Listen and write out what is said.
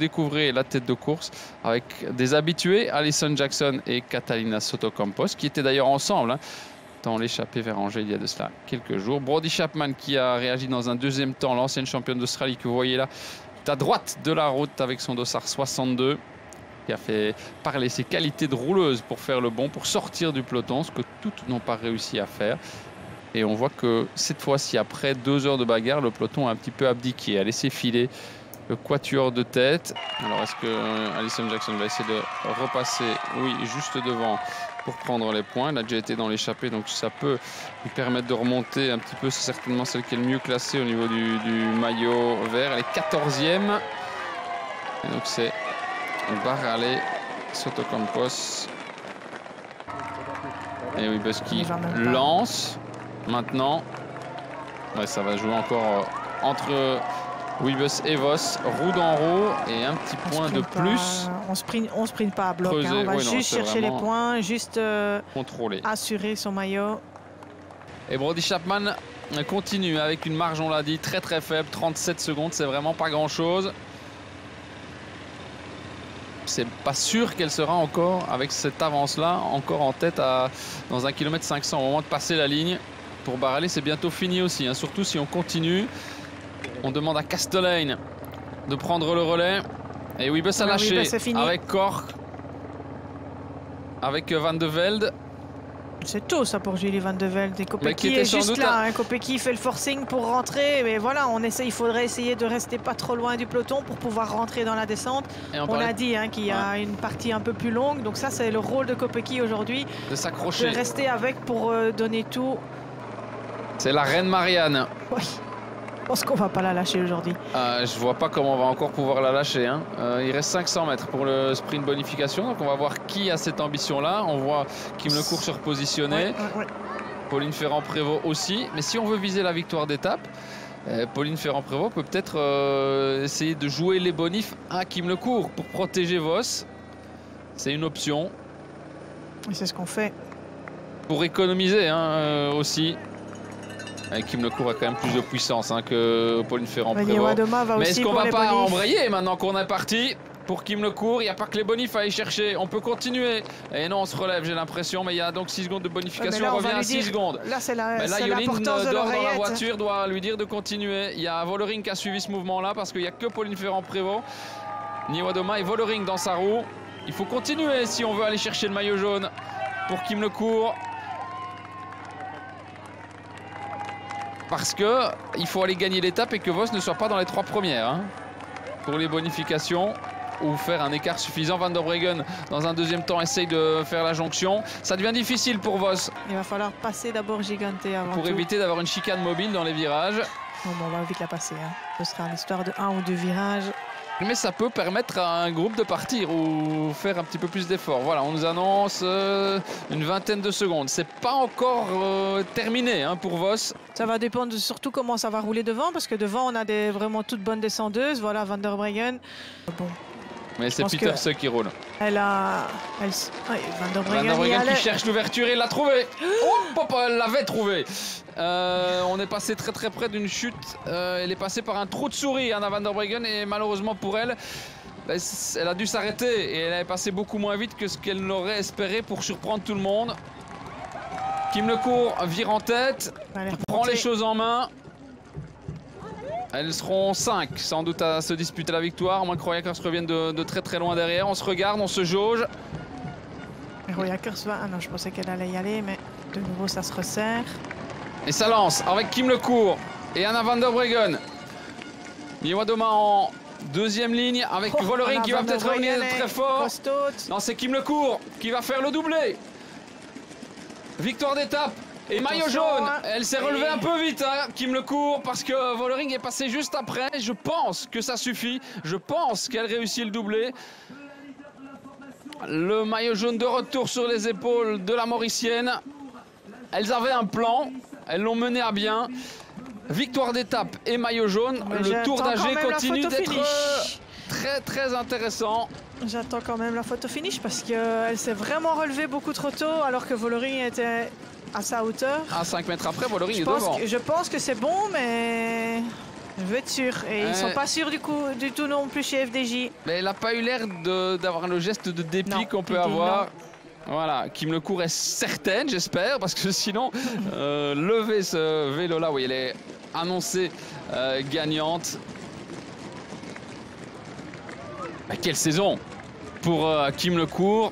découvrez la tête de course avec des habitués, Alison Jackson et Catalina Sotocampos, qui étaient d'ailleurs ensemble dans l'échappée vers Angers il y a de cela quelques jours. Brody Chapman qui a réagi dans un deuxième temps, l'ancienne championne d'Australie que vous voyez là, à droite de la route avec son dossard 62, qui a fait parler ses qualités de rouleuse pour faire le bond, pour sortir du peloton, ce que toutes n'ont pas réussi à faire. Et on voit que cette fois-ci, après 2 heures de bagarre, le peloton a un petit peu abdiqué, a laissé filer le quatuor de tête. Alors est-ce que Alison Jackson va essayer de repasser? Oui, juste devant pour prendre les points. Elle a déjà été dans l'échappée, donc ça peut lui permettre de remonter un petit peu. C'est certainement celle qui est le mieux classée au niveau du maillot vert. Elle est 14e. Et donc c'est Barale, Sotocampos. Et oui, Busky lance maintenant. Ouais, ça va jouer encore entre Wibus et Vos, roue dans roue et un petit point de plus. On sprint pas à bloc, hein. On va juste chercher les points, juste contrôler, assurer son maillot. Et Brody Chapman continue avec une marge, on l'a dit, très très faible, 37 secondes, c'est vraiment pas grand chose. C'est pas sûr qu'elle sera encore, avec cette avance-là, encore en tête dans 1 km 500 au moment de passer la ligne. Pour Barale, c'est bientôt fini aussi, hein. Surtout si on continue. On demande à Castelain de prendre le relais. Et Wibus a lâché avec Kork, avec Van de Velde. C'est tôt ça pour Julie Van de Velde. Et Kopecky est juste là. Hein. Kopecky fait le forcing pour rentrer. Mais voilà, il faudrait essayer de rester pas trop loin du peloton pour pouvoir rentrer dans la descente. On a dit qu'il y a une partie un peu plus longue. Donc ça, c'est le rôle de Kopecky aujourd'hui. De s'accrocher. De rester avec pour donner tout. C'est la reine Marianne. Oui. Je pense qu'on va pas la lâcher aujourd'hui. Je vois pas comment on va encore pouvoir la lâcher. Hein. Il reste 500 mètres pour le sprint bonification. Donc on va voir qui a cette ambition-là. On voit Kim Lecourt se repositionner. Ouais. Pauline Ferrand-Prévot aussi. Mais si on veut viser la victoire d'étape, Pauline Ferrand-Prévot peut peut-être essayer de jouer les bonifs à Kim Lecourt pour protéger Vos. C'est une option. Et c'est ce qu'on fait. Pour économiser aussi. Kim Lecourt a quand même plus de puissance que Pauline Ferrand-Prévot. Mais est-ce qu'on va pas embrayer maintenant qu'on est parti pour Kim Lecourt? Il n'y a pas que les bonifs à aller chercher. On peut continuer. Et non, on se relève, j'ai l'impression. Mais il y a donc 6 secondes de bonification. On revient à 6 secondes. Là, c'est Yoline dort dans la voiture, doit lui dire de continuer. Il y a Vollering qui a suivi ce mouvement-là parce qu'il n'y a que Pauline Ferrand-Prévot, Niwadoma et Vollering dans sa roue. Il faut continuer si on veut aller chercher le maillot jaune pour Kim Lecourt. Parce qu'il faut aller gagner l'étape et que Vos ne soit pas dans les 3 premières. Hein, pour les bonifications ou faire un écart suffisant. Van der Breggen, dans un deuxième temps, essaye de faire la jonction. Ça devient difficile pour Vos. Il va falloir passer d'abord Giganté avant pour éviter d'avoir une chicane mobile dans les virages. Bon, on va vite la passer. Hein. Ce sera l'histoire de 1 ou 2 virages. Mais ça peut permettre à un groupe de partir ou faire un petit peu plus d'efforts. Voilà, on nous annonce une vingtaine de secondes. C'est pas encore terminé pour Vos. Ça va dépendre surtout comment ça va rouler devant, parce que devant on a des vraiment toutes bonnes descendeuses. Voilà, Van der Breggen. Bon. Mais c'est Pieterse qui roule. Van der Breggen qui cherche l'ouverture et l'a trouvé. Elle l'avait trouvé. On est passé très très près d'une chute. Elle est passée par un trou de souris, Anna Van der Breggen, et malheureusement pour elle, elle a dû s'arrêter et elle est passée beaucoup moins vite que ce qu'elle n'aurait espéré pour surprendre tout le monde. Kim Lecourt vire en tête, prend les choses en main. Elles seront 5 sans doute à se disputer la victoire, à moins que Royakers revienne de très très loin derrière. On se regarde, on se jauge. Royakers va... Ah non, je pensais qu'elle allait y aller, mais de nouveau ça se resserre. Et ça lance avec Kim Lecourt et Anna Van der Breggen. Niwadoma en deuxième ligne avec Vollering qui va peut-être revenir très fort. Non, c'est Kim Lecourt qui va faire le doublé. Victoire d'étape. Et maillot jaune, elle s'est relevée un peu vite, Kim Lecourt, parce que Vollering est passé juste après. Je pense que ça suffit. Je pense qu'elle réussit le doublé. Le maillot jaune de retour sur les épaules de la Mauricienne. Elles avaient un plan, elles l'ont mené à bien. Victoire d'étape et maillot jaune. Le Tour d'Agé continue d'être très très intéressant. J'attends quand même la photo finish parce qu'elle s'est vraiment relevée beaucoup trop tôt alors que Vollering était à sa hauteur. À 5 mètres après, Vollering est devant. Je pense que c'est bon, mais Je veux être sûr. Et ils sont pas sûrs du tout non plus chez FDJ. Mais elle n'a pas eu l'air d'avoir le geste de dépit qu'on peut avoir. Non. Voilà, Kim Lecourt est certaine, j'espère, parce que sinon, lever ce vélo-là, oui, elle est annoncée gagnante. Mais quelle saison pour Kim Lecourt.